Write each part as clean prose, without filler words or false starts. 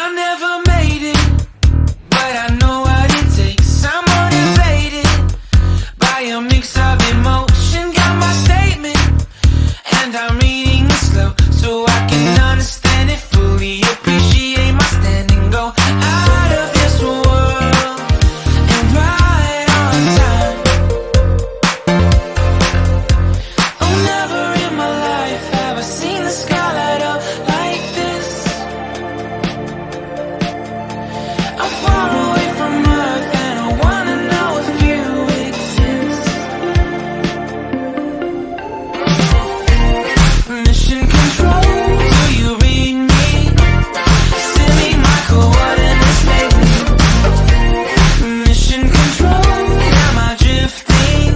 I never made it, but I know what it takes. I'm motivated by a mix of emotion. Got my statement, and I'm reading it slow so I can understand it fully. Appreciate my stand and go out of this world and right on time. Oh, never in my life have I seen the sky light up like this. I'm far away from Earth and I wanna know if you exist. Mission control, do you read me? Send me my coordinates lately. Mission control, am I drifting?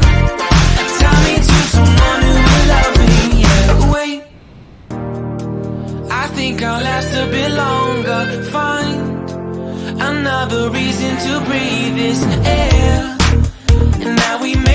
Tie me to someone who will love me. Yeah, wait, I think I'll last a bit longer. Find another reason to breathe this air. And now we make